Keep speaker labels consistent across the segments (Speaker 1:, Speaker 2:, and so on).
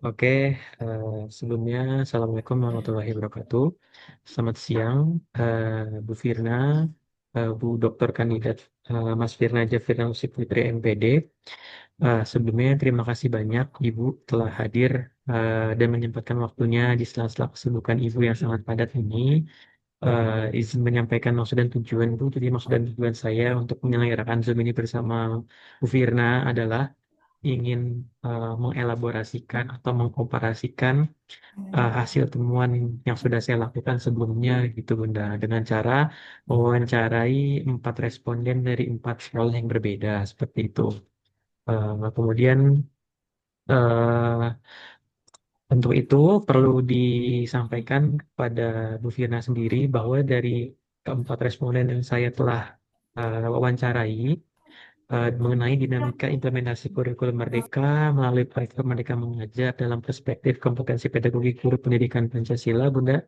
Speaker 1: Oke, sebelumnya Assalamualaikum warahmatullahi wabarakatuh. Selamat siang, Bu Firna, Bu Dokter Kandidat Mas Firna Jafirna Usip Putri MPD. Sebelumnya terima kasih banyak Ibu telah hadir dan menyempatkan waktunya di sela-sela kesibukan Ibu yang sangat padat ini. Izin menyampaikan maksud dan tujuan Bu. Jadi maksud dan tujuan saya untuk menyelenggarakan Zoom ini bersama Bu Firna adalah ingin mengelaborasikan atau mengkomparasikan hasil temuan yang sudah saya lakukan sebelumnya gitu Bunda dengan cara mewawancarai 4 responden dari 4 sekolah yang berbeda seperti itu. Kemudian eh, untuk itu perlu disampaikan kepada Bu Firna sendiri bahwa dari keempat responden yang saya telah wawancarai mengenai dinamika implementasi kurikulum Merdeka melalui platform Merdeka Mengajar dalam perspektif kompetensi pedagogi guru pendidikan Pancasila, Bunda.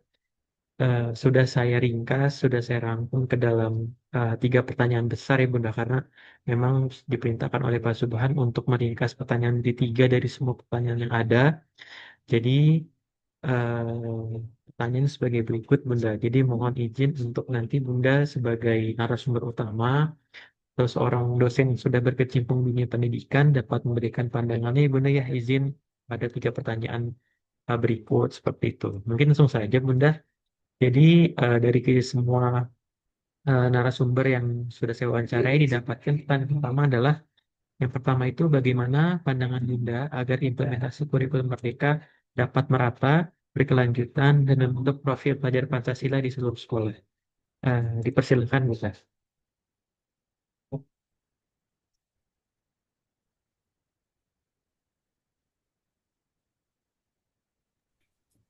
Speaker 1: Sudah saya ringkas, sudah saya rangkum ke dalam 3 pertanyaan besar ya Bunda, karena memang diperintahkan oleh Pak Subhan untuk meringkas pertanyaan di 3 dari semua pertanyaan yang ada. Jadi pertanyaan sebagai berikut Bunda. Jadi mohon izin untuk nanti Bunda sebagai narasumber utama atau seorang dosen yang sudah berkecimpung di dunia pendidikan dapat memberikan pandangannya ya Bunda ya, izin pada 3 pertanyaan berikut seperti itu. Mungkin langsung saja Bunda. Jadi dari semua narasumber yang sudah saya wawancarai didapatkan pertanyaan pertama adalah yang pertama itu bagaimana pandangan Bunda agar implementasi kurikulum Merdeka dapat merata, berkelanjutan dan membentuk profil pelajar Pancasila di seluruh sekolah. Dipersilakan Bunda.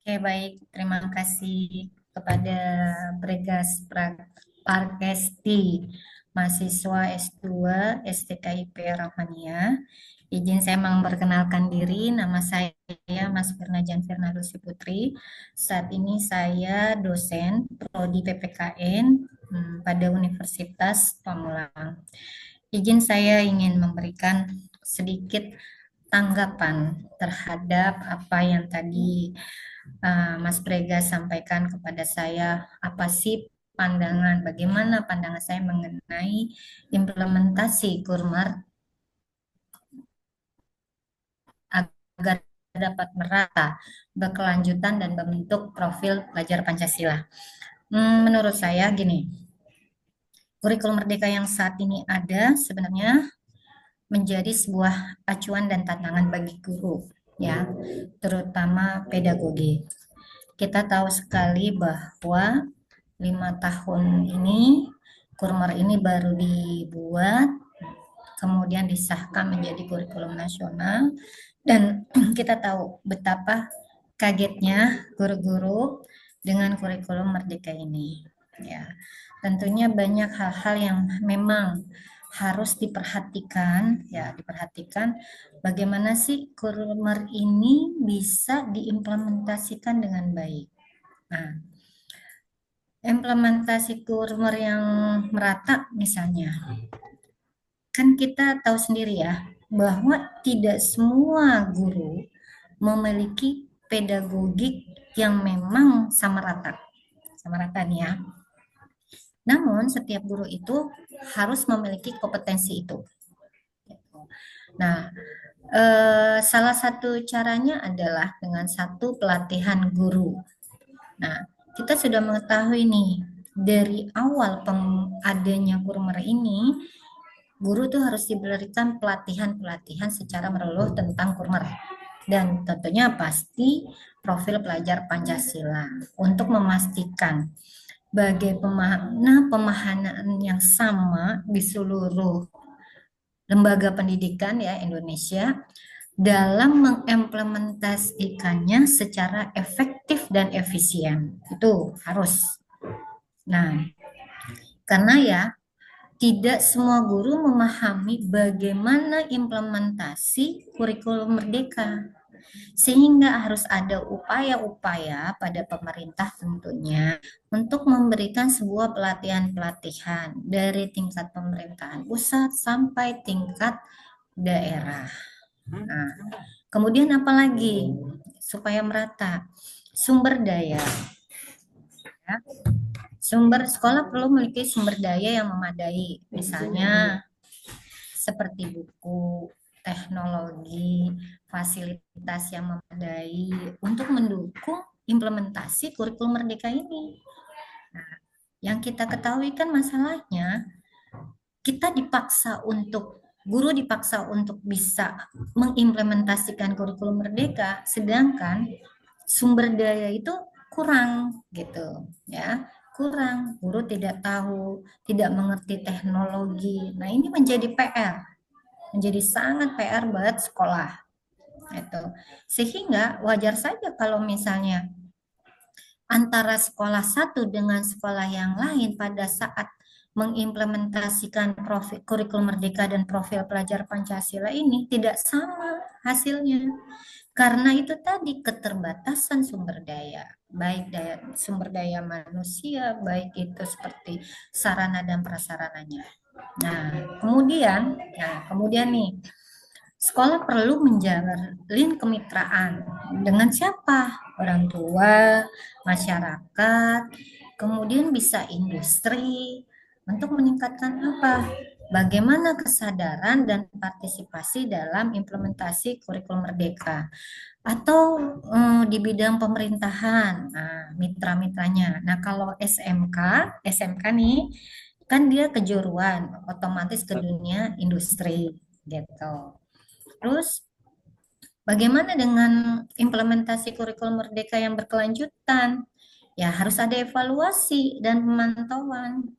Speaker 2: Oke, baik. Terima kasih kepada Bregas Parkesti, mahasiswa S2 STKIP Rahmania. Izin saya memperkenalkan diri, nama saya Mas Firna Janfirna Lucy Putri. Saat ini saya dosen Prodi PPKN pada Universitas Pamulang. Izin saya ingin memberikan sedikit tanggapan terhadap apa yang tadi Mas Brega sampaikan kepada saya, apa sih pandangan, bagaimana pandangan saya mengenai implementasi Kurmer agar dapat merata, berkelanjutan dan membentuk profil pelajar Pancasila. Menurut saya gini, kurikulum Merdeka yang saat ini ada sebenarnya menjadi sebuah acuan dan tantangan bagi guru, ya, terutama pedagogi. Kita tahu sekali bahwa 5 tahun ini Kurmer ini baru dibuat, kemudian disahkan menjadi kurikulum nasional, dan kita tahu betapa kagetnya guru-guru dengan kurikulum Merdeka ini. Ya, tentunya banyak hal-hal yang memang harus diperhatikan, ya diperhatikan bagaimana sih Kurmer ini bisa diimplementasikan dengan baik. Nah, implementasi kurmer yang merata misalnya, kan kita tahu sendiri ya, bahwa tidak semua guru memiliki pedagogik yang memang sama rata nih ya. Namun setiap guru itu harus memiliki kompetensi itu. Nah, salah satu caranya adalah dengan satu pelatihan guru. Nah, kita sudah mengetahui nih dari awal adanya kurmer ini, guru tuh harus diberikan pelatihan-pelatihan secara menyeluruh tentang kurmer. Dan tentunya pasti profil pelajar Pancasila untuk memastikan bagaimana pemahaman yang sama di seluruh lembaga pendidikan ya Indonesia dalam mengimplementasikannya secara efektif dan efisien. Itu harus. Nah, karena ya tidak semua guru memahami bagaimana implementasi kurikulum Merdeka. Sehingga harus ada upaya-upaya pada pemerintah tentunya untuk memberikan sebuah pelatihan-pelatihan dari tingkat pemerintahan pusat sampai tingkat daerah. Nah, kemudian apa lagi supaya merata? Sumber daya, ya. Sumber sekolah perlu memiliki sumber daya yang memadai, misalnya seperti buku, teknologi, fasilitas yang memadai untuk mendukung implementasi kurikulum merdeka ini. Nah, yang kita ketahui kan masalahnya kita dipaksa untuk guru dipaksa untuk bisa mengimplementasikan kurikulum merdeka, sedangkan sumber daya itu kurang gitu ya, kurang, guru tidak tahu, tidak mengerti teknologi. Nah, ini menjadi PR, menjadi sangat PR buat sekolah itu. Sehingga wajar saja kalau misalnya antara sekolah satu dengan sekolah yang lain pada saat mengimplementasikan profil kurikulum merdeka dan profil pelajar Pancasila ini tidak sama hasilnya. Karena itu tadi keterbatasan sumber daya, baik sumber daya manusia, baik itu seperti sarana dan prasarananya. Nah, kemudian nih, sekolah perlu menjalin kemitraan dengan siapa? Orang tua, masyarakat, kemudian bisa industri untuk meningkatkan apa? Bagaimana kesadaran dan partisipasi dalam implementasi kurikulum merdeka atau di bidang pemerintahan. Nah, mitra-mitranya. Nah, kalau SMK nih kan dia kejuruan, otomatis ke dunia industri gitu. Terus bagaimana dengan implementasi kurikulum merdeka yang berkelanjutan? Ya, harus ada evaluasi dan pemantauan.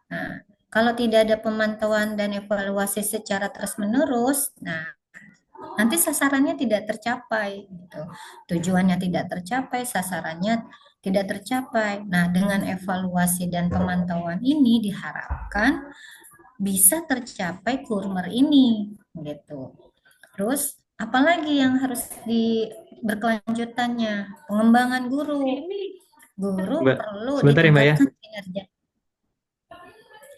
Speaker 2: Nah, kalau tidak ada pemantauan dan evaluasi secara terus-menerus, nah nanti sasarannya tidak tercapai gitu. Tujuannya tidak tercapai, sasarannya tidak tercapai. Nah, dengan evaluasi dan pemantauan ini diharapkan bisa tercapai kurmer ini gitu. Terus apalagi yang harus di berkelanjutannya? Pengembangan guru. Guru
Speaker 1: Mbak,
Speaker 2: perlu
Speaker 1: sebentar ya Mbak ya.
Speaker 2: ditingkatkan kinerja.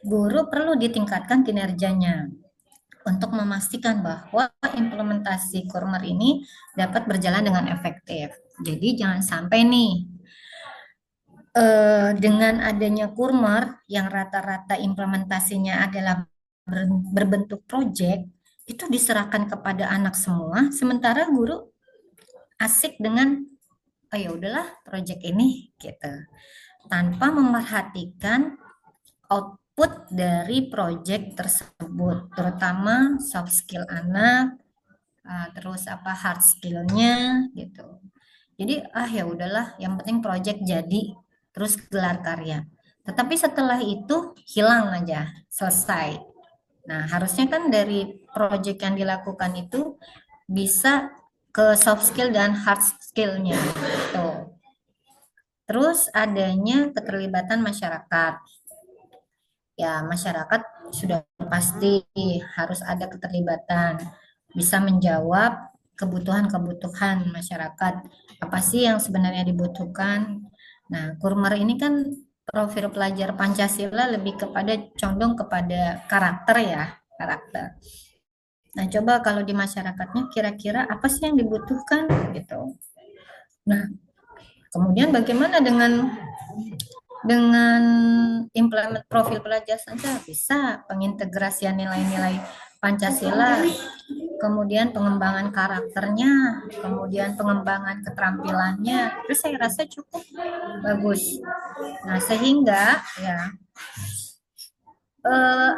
Speaker 2: Guru perlu ditingkatkan kinerjanya untuk memastikan bahwa implementasi kurmer ini dapat berjalan dengan efektif. Jadi jangan sampai nih dengan adanya kurmer yang rata-rata implementasinya adalah berbentuk proyek, itu diserahkan kepada anak semua, sementara guru asik dengan oh ya udahlah proyek ini gitu, tanpa memerhatikan output dari proyek tersebut, terutama soft skill anak, terus apa hard skillnya gitu. Jadi ya udahlah, yang penting project jadi, terus gelar karya. Tetapi setelah itu hilang aja, selesai. Nah, harusnya kan dari project yang dilakukan itu bisa ke soft skill dan hard skillnya. Gitu. Terus adanya keterlibatan masyarakat. Ya, masyarakat sudah pasti harus ada keterlibatan, bisa menjawab kebutuhan-kebutuhan masyarakat. Apa sih yang sebenarnya dibutuhkan? Nah, Kurmer ini kan profil pelajar Pancasila lebih kepada condong kepada karakter ya, karakter. Nah, coba kalau di masyarakatnya kira-kira apa sih yang dibutuhkan gitu. Nah, kemudian bagaimana dengan implement profil pelajar saja bisa pengintegrasian nilai-nilai Pancasila, kemudian pengembangan karakternya, kemudian pengembangan keterampilannya, itu saya rasa cukup bagus. Nah, sehingga ya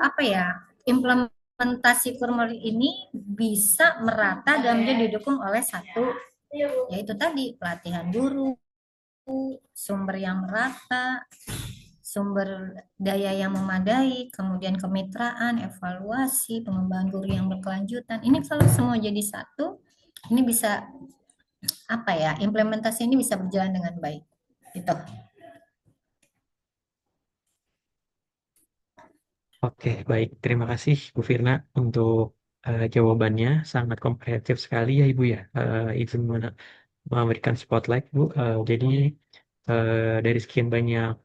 Speaker 2: apa ya, implementasi kurmer ini bisa merata dan juga didukung oleh satu, yaitu tadi pelatihan guru, sumber yang merata, sumber daya yang memadai, kemudian kemitraan, evaluasi, pengembangan guru yang berkelanjutan. Ini kalau semua jadi satu, ini bisa apa ya? Implementasi ini bisa berjalan dengan baik. Gitu.
Speaker 1: Oke, baik. Terima kasih Bu Firna untuk jawabannya. Sangat komprehensif sekali ya Ibu ya. Izin memberikan spotlight Bu. Jadi dari sekian banyak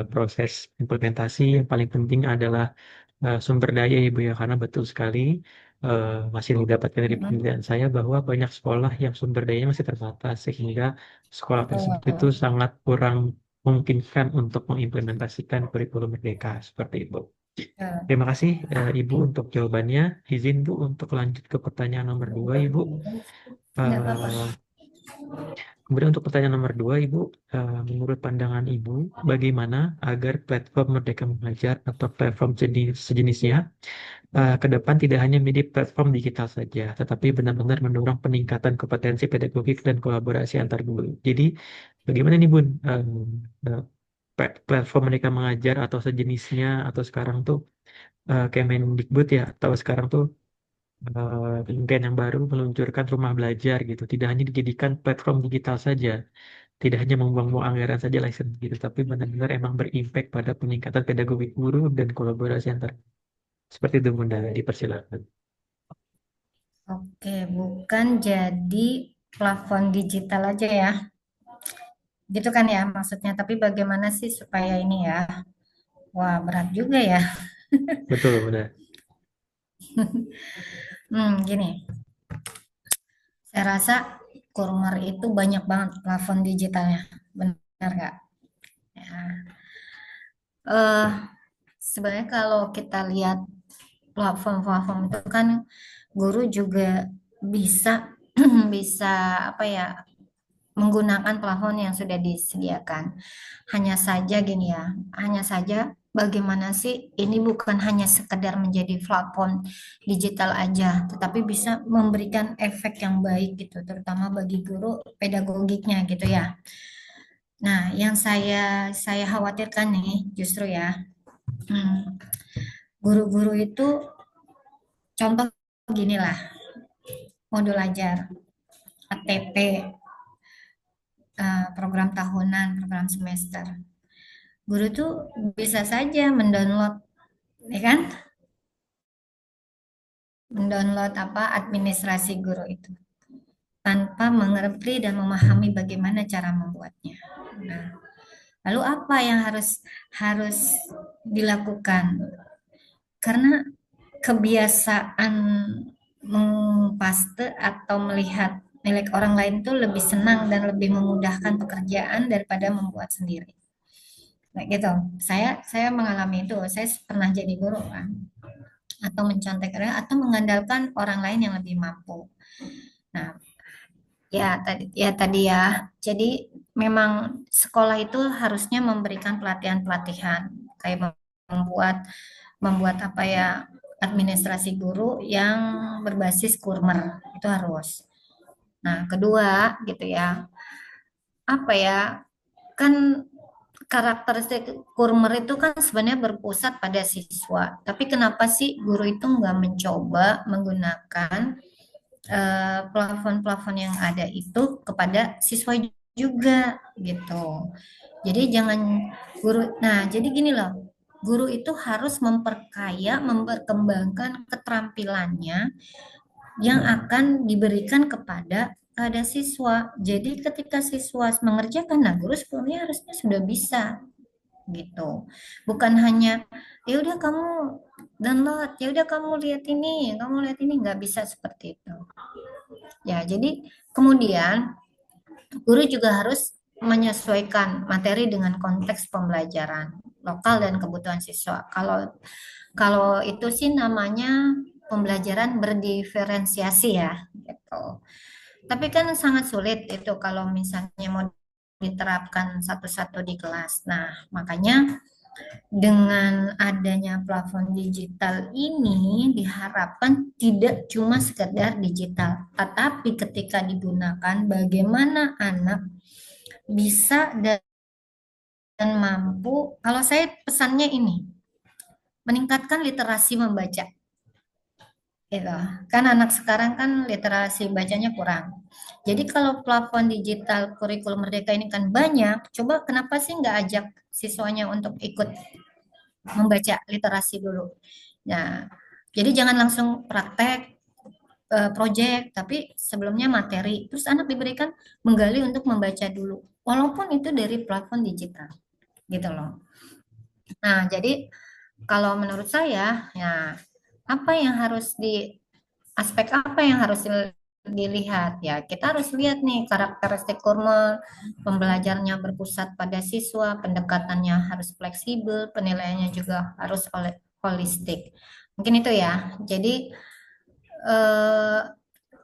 Speaker 1: proses implementasi, yang paling penting adalah sumber daya Ibu ya. Karena betul sekali masih didapatkan dari
Speaker 2: Mm-mm.
Speaker 1: penelitian saya bahwa banyak sekolah yang sumber dayanya masih terbatas sehingga sekolah tersebut itu
Speaker 2: Betul.
Speaker 1: sangat kurang memungkinkan untuk mengimplementasikan kurikulum merdeka seperti itu.
Speaker 2: Betul.
Speaker 1: Terima kasih Ibu untuk jawabannya. Izin Bu untuk lanjut ke pertanyaan nomor dua Ibu.
Speaker 2: Nggak apa-apa.
Speaker 1: Eh, Kemudian untuk pertanyaan nomor dua Ibu, menurut pandangan Ibu, bagaimana agar platform Merdeka Mengajar atau platform sejenisnya ke depan tidak hanya menjadi platform digital saja, tetapi benar-benar mendorong peningkatan kompetensi pedagogik dan kolaborasi antar guru. Jadi, bagaimana nih Bun, eh, platform Merdeka Mengajar atau sejenisnya atau sekarang tuh Kemendikbud ya, atau sekarang tuh kementerian yang baru meluncurkan rumah belajar gitu, tidak hanya dijadikan platform digital saja, tidak hanya membuang-buang anggaran saja license gitu, tapi benar-benar emang berimpact pada peningkatan pedagogi guru dan kolaborasi antar. Seperti itu Bunda, dipersilakan.
Speaker 2: Oke, bukan jadi plafon digital aja ya. Gitu kan ya maksudnya. Tapi bagaimana sih supaya ini ya? Wah, berat juga ya.
Speaker 1: Betul Bunda.
Speaker 2: Gini. Saya rasa Kurmer itu banyak banget plafon digitalnya. Benar nggak? Ya. Eh, Sebenarnya kalau kita lihat platform-platform itu kan guru juga bisa bisa apa ya menggunakan plafon yang sudah disediakan. Hanya saja gini ya, hanya saja bagaimana sih ini bukan hanya sekedar menjadi platform digital aja, tetapi bisa memberikan efek yang baik gitu, terutama bagi guru pedagogiknya gitu ya. Nah, yang saya khawatirkan nih justru ya, hmm, guru-guru itu contoh gini lah, modul ajar, ATP, program tahunan, program semester. Guru tuh bisa saja mendownload, ya kan? Mendownload apa administrasi guru itu tanpa mengerti dan memahami bagaimana cara membuatnya. Nah, lalu apa yang harus harus dilakukan? Karena kebiasaan mengpaste atau melihat milik orang lain itu lebih senang dan lebih memudahkan pekerjaan daripada membuat sendiri. Nah, gitu. Saya mengalami itu. Saya pernah jadi guru kan, atau mencontek atau mengandalkan orang lain yang lebih mampu. Nah, ya tadi ya. Jadi memang sekolah itu harusnya memberikan pelatihan-pelatihan kayak membuat membuat apa ya administrasi guru yang berbasis kurmer itu harus. Nah, kedua gitu ya. Apa ya? Kan karakteristik kurmer itu kan sebenarnya berpusat pada siswa. Tapi kenapa sih guru itu nggak mencoba menggunakan plafon-plafon yang ada itu kepada siswa juga gitu. Jadi jangan guru. Nah, jadi gini loh. Guru itu harus memperkaya, memperkembangkan keterampilannya yang akan diberikan kepada siswa. Jadi ketika siswa mengerjakan, nah guru sebelumnya harusnya sudah bisa gitu. Bukan hanya ya udah kamu download, ya udah kamu lihat ini nggak bisa seperti itu. Ya, jadi kemudian guru juga harus menyesuaikan materi dengan konteks pembelajaran lokal dan kebutuhan siswa. Kalau kalau itu sih namanya pembelajaran berdiferensiasi ya, gitu. Tapi kan sangat sulit itu kalau misalnya mau diterapkan satu-satu di kelas. Nah, makanya dengan adanya plafon digital ini diharapkan tidak cuma sekedar digital, tetapi ketika digunakan bagaimana anak bisa dan mampu. Kalau saya pesannya ini, meningkatkan literasi membaca. Gitu. Kan anak sekarang kan literasi bacanya kurang. Jadi kalau plafon digital kurikulum Merdeka ini kan banyak, coba kenapa sih nggak ajak siswanya untuk ikut membaca literasi dulu. Nah, jadi jangan langsung praktek proyek, tapi sebelumnya materi. Terus anak diberikan menggali untuk membaca dulu, walaupun itu dari platform digital, gitu loh. Nah, jadi kalau menurut saya, ya apa yang harus aspek apa yang harus dilihat ya? Kita harus lihat nih karakteristik kurma, pembelajarannya berpusat pada siswa, pendekatannya harus fleksibel, penilaiannya juga harus holistik. Mungkin itu ya. Jadi eh,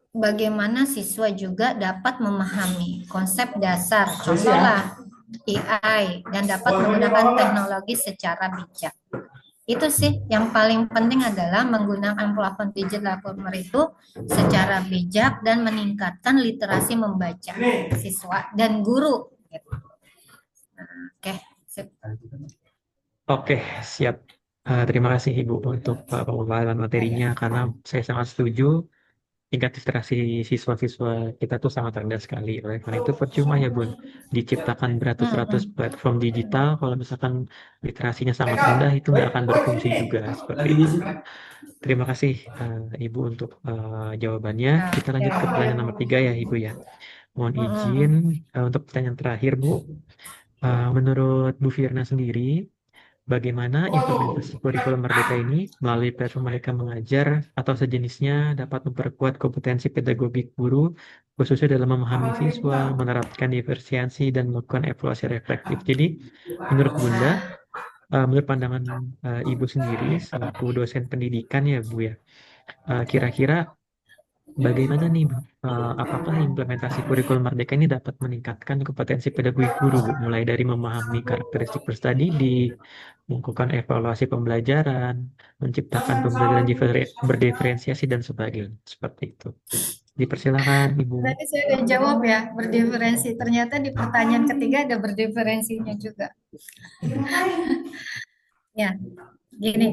Speaker 2: bagaimana siswa juga dapat memahami konsep dasar, contohlah AI, dan dapat menggunakan teknologi secara bijak. Itu sih yang paling penting adalah menggunakan platform digital platform itu secara bijak dan meningkatkan literasi membaca siswa dan guru. Gitu. Oke, sip.
Speaker 1: Oke, siap. Terima kasih Ibu untuk pemaparan
Speaker 2: Ya, ya.
Speaker 1: materinya karena saya sangat setuju tingkat literasi siswa-siswa kita tuh sangat rendah sekali. Oleh karena itu percuma ya Bun diciptakan beratus-ratus
Speaker 2: Mm-mm.
Speaker 1: platform digital kalau misalkan literasinya sangat rendah itu nggak akan berfungsi juga seperti itu. Terima kasih Ibu untuk jawabannya. Kita lanjut ke pertanyaan nomor 3 ya Ibu ya. Mohon izin
Speaker 2: Mm-mm.
Speaker 1: untuk pertanyaan terakhir Bu. Menurut Bu Firna sendiri, bagaimana implementasi kurikulum Merdeka ini melalui platform Mereka Mengajar atau sejenisnya dapat memperkuat kompetensi pedagogik guru, khususnya dalam memahami siswa, menerapkan diferensiasi, dan melakukan evaluasi reflektif. Jadi, menurut Bunda, menurut pandangan Ibu sendiri, selaku dosen pendidikan ya Bu ya, kira-kira bagaimana nih, Bu? Apakah implementasi kurikulum Merdeka ini dapat meningkatkan kompetensi pedagogik guru, Bu? Mulai dari memahami karakteristik peserta didik, melakukan evaluasi pembelajaran, menciptakan pembelajaran berdiferensiasi dan sebagainya. Seperti itu. Dipersilakan, Ibu.
Speaker 2: Tadi saya udah jawab ya, berdiferensi. Ternyata di pertanyaan ketiga ada berdiferensinya juga. Ya, gini.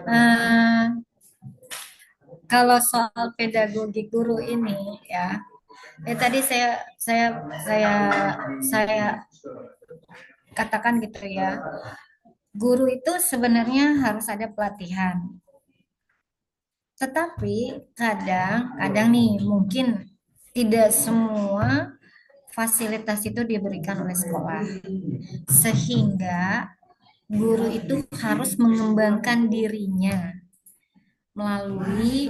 Speaker 2: Eh, kalau soal pedagogi guru ini ya, tadi saya saya katakan gitu ya, guru itu sebenarnya harus ada pelatihan. Tetapi kadang nih mungkin tidak semua fasilitas itu diberikan oleh sekolah. Sehingga guru itu harus mengembangkan dirinya melalui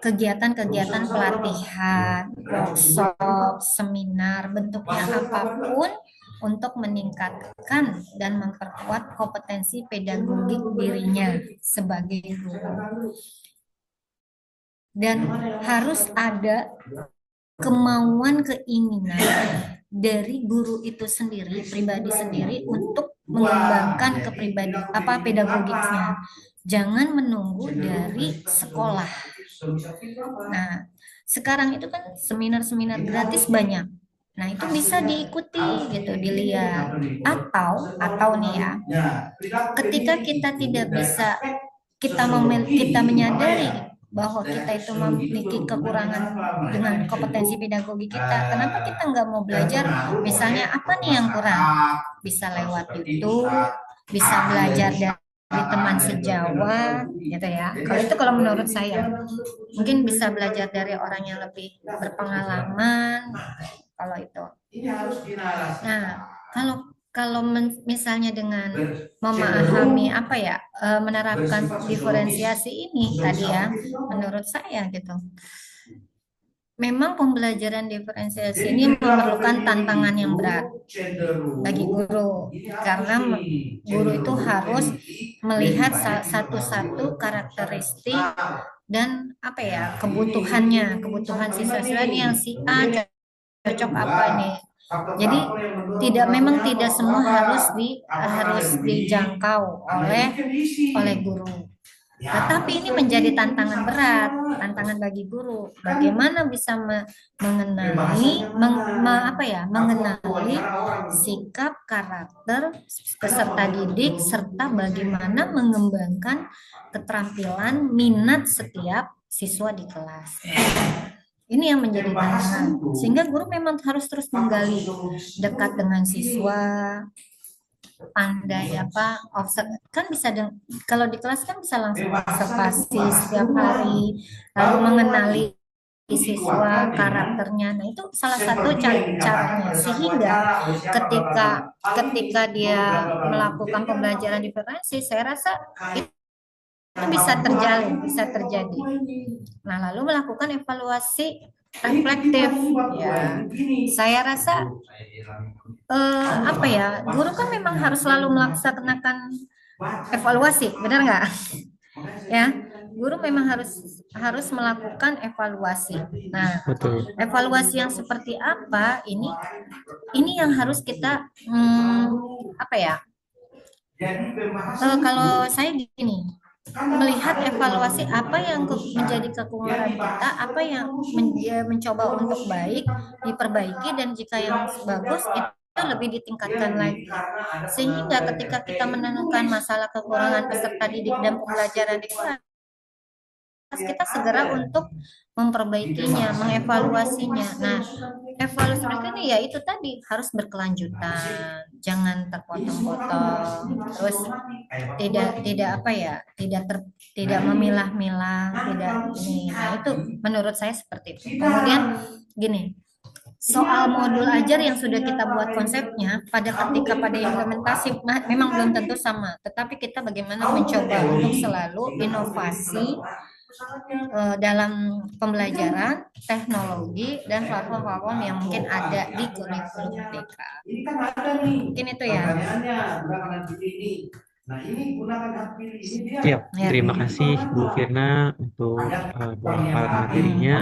Speaker 2: kegiatan-kegiatan pelatihan, workshop, seminar, bentuknya apapun untuk meningkatkan dan memperkuat kompetensi pedagogik dirinya sebagai guru. Dan harus ada kemauan, keinginan dari guru itu sendiri, pribadi sendiri untuk mengembangkan kepribadian apa pedagogiknya. Jangan menunggu dari sekolah. Nah, sekarang itu kan seminar-seminar gratis banyak. Nah, itu bisa diikuti gitu, dilihat. Atau nih ya, ketika kita tidak bisa kita menyadari bahwa kita itu memiliki kekurangan dengan kompetensi pedagogi kita. Kenapa kita nggak mau belajar? Misalnya apa nih yang kurang? Bisa lewat YouTube, bisa belajar dari teman sejawat, gitu ya. Kalau menurut saya, mungkin bisa belajar dari orang yang lebih berpengalaman. Kalau itu. Nah, kalau kalau misalnya dengan memahami apa ya, menerapkan diferensiasi ini tadi ya, menurut saya gitu. Memang pembelajaran diferensiasi ini memerlukan tantangan yang berat bagi guru, karena guru itu harus melihat satu-satu karakteristik dan apa ya kebutuhan siswa-siswa ini yang si A cocok apa nih. Jadi tidak semua harus dijangkau oleh guru. Tetapi ini menjadi tantangan berat, tantangan bagi guru. Bagaimana bisa mengenali sikap, karakter peserta didik serta bagaimana mengembangkan keterampilan minat setiap siswa di kelas. Ini yang menjadi tantangan. Sehingga guru memang harus terus menggali dekat dengan siswa, pandai kan bisa kalau di kelas kan bisa langsung observasi setiap hari, lalu mengenali siswa karakternya. Nah, itu salah satu caranya sehingga ketika ketika dia melakukan pembelajaran diferensi, saya rasa bisa terjadi. Nah, lalu melakukan evaluasi reflektif. Ya, saya rasa apa ya, guru kan memang harus selalu melaksanakan evaluasi, benar nggak? Ya, guru memang harus harus melakukan evaluasi. Nah,
Speaker 1: Betul.
Speaker 2: evaluasi yang seperti apa ini yang harus kita apa ya? Kalau saya gini, melihat evaluasi apa yang menjadi kekurangan kita, apa yang mencoba untuk baik diperbaiki, dan jika yang bagus itu lebih ditingkatkan lagi. Sehingga ketika kita menemukan masalah kekurangan peserta didik dan pembelajaran di kelas, kita segera untuk memperbaikinya, mengevaluasinya. Nah, evaluasi seperti ini ya itu tadi harus berkelanjutan, jangan terpotong-potong, terus tidak apa ya, tidak memilah-milah, tidak ini. Nah, itu menurut saya seperti itu. Kemudian gini, soal modul ajar yang sudah kita buat konsepnya pada implementasi memang belum tentu sama, tetapi kita bagaimana mencoba untuk selalu inovasi dalam pembelajaran, teknologi, dan platform-platform yang mungkin ada di kurikulum TK. Mungkin itu ya.
Speaker 1: Siap,
Speaker 2: Ya.
Speaker 1: terima kasih Bu Firna untuk pemaparan materinya.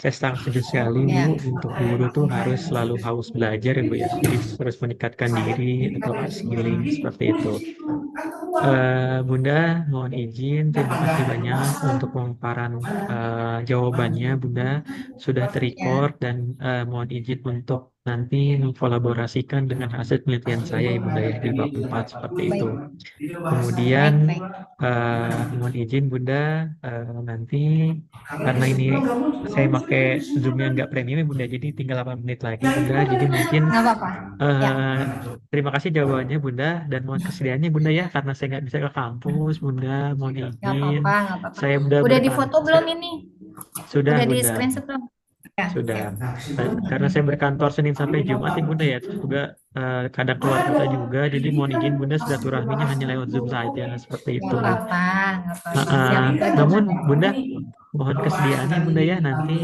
Speaker 1: Saya sangat setuju sekali Bu,
Speaker 2: Ya.
Speaker 1: untuk guru tuh harus selalu haus belajar ya Bu ya. Jadi harus meningkatkan diri atau upskilling seperti itu. Bunda, mohon izin, terima kasih banyak untuk pemaparan jawabannya. Bunda sudah
Speaker 2: Ya.
Speaker 1: terrecord dan mohon izin untuk nanti mengkolaborasikan dengan hasil penelitian saya ya Bunda ya di bab 4 seperti itu.
Speaker 2: Baik.
Speaker 1: Kemudian
Speaker 2: Baik, baik.
Speaker 1: mohon izin Bunda, nanti karena ini saya pakai Zoom-nya nggak premium ya Bunda, jadi tinggal 8 menit lagi Bunda. Jadi mungkin
Speaker 2: Nggak apa-apa. Ya.
Speaker 1: eh, terima kasih jawabannya Bunda dan mohon kesediaannya Bunda ya, karena saya nggak bisa ke kampus Bunda, mohon
Speaker 2: Nggak
Speaker 1: izin.
Speaker 2: apa-apa, nggak apa-apa.
Speaker 1: Saya udah
Speaker 2: Udah difoto belum ini?
Speaker 1: sudah
Speaker 2: Udah di
Speaker 1: Bunda.
Speaker 2: screenshot belum? Ya,
Speaker 1: Sudah.
Speaker 2: siap.
Speaker 1: Karena saya berkantor Senin sampai Jumat ya Bunda ya, terus juga kadang keluar kota juga, jadi mohon izin Bunda silaturahminya hanya lewat Zoom saja seperti
Speaker 2: Nggak
Speaker 1: itu.
Speaker 2: apa-apa, nggak apa-apa. Siap,
Speaker 1: Heeh. Namun
Speaker 2: bagaimana?
Speaker 1: Bunda mohon kesediaannya Bunda ya, nanti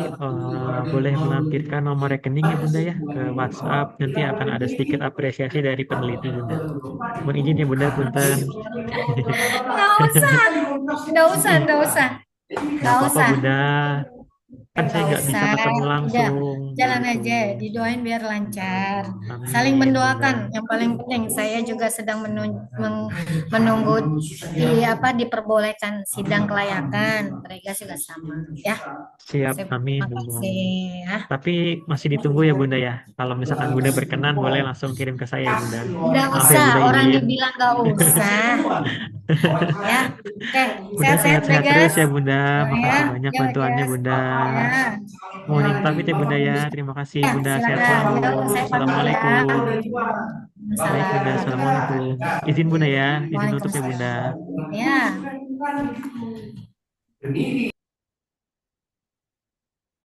Speaker 1: boleh melampirkan nomor rekening ya Bunda ya ke WhatsApp, nanti akan ada sedikit apresiasi dari peneliti Bunda. Mohon izin ya Bunda, punten.
Speaker 2: Nggak usah, nggak usah, nggak usah,
Speaker 1: Gak
Speaker 2: nggak
Speaker 1: apa-apa
Speaker 2: usah.
Speaker 1: Bunda, kan saya
Speaker 2: Nggak
Speaker 1: nggak bisa
Speaker 2: usah,
Speaker 1: ketemu
Speaker 2: udah
Speaker 1: langsung
Speaker 2: jalan
Speaker 1: gitu.
Speaker 2: aja, didoain biar lancar. Saling
Speaker 1: Amin Bunda.
Speaker 2: mendoakan, yang paling penting. Saya juga sedang menunggu diperbolehkan sidang kelayakan. Mereka juga sama, ya.
Speaker 1: Siap, amin
Speaker 2: Terima
Speaker 1: Bunda.
Speaker 2: kasih, ya.
Speaker 1: Tapi masih ditunggu ya Bunda ya. Kalau misalkan Bunda berkenan, boleh langsung kirim ke saya ya Bunda.
Speaker 2: Nggak
Speaker 1: Maaf ya
Speaker 2: usah,
Speaker 1: Bunda
Speaker 2: orang
Speaker 1: izin.
Speaker 2: dibilang nggak usah, ya. Oke,
Speaker 1: Bunda
Speaker 2: sehat-sehat,
Speaker 1: sehat-sehat terus
Speaker 2: Bregas.
Speaker 1: ya Bunda.
Speaker 2: Ya,
Speaker 1: Makasih banyak
Speaker 2: ya,
Speaker 1: bantuannya
Speaker 2: Bregas.
Speaker 1: Bunda.
Speaker 2: Ya,
Speaker 1: Mohon izin
Speaker 2: ya.
Speaker 1: pamit ya Bunda ya. Terima kasih
Speaker 2: Ya,
Speaker 1: Bunda. Sehat
Speaker 2: silakan.
Speaker 1: selalu.
Speaker 2: Ya, saya pamit ya.
Speaker 1: Assalamualaikum. Baik Bunda.
Speaker 2: Salam.
Speaker 1: Assalamualaikum. Izin Bunda ya. Izin tutup ya Bunda.
Speaker 2: Waalaikumsalam. Ya.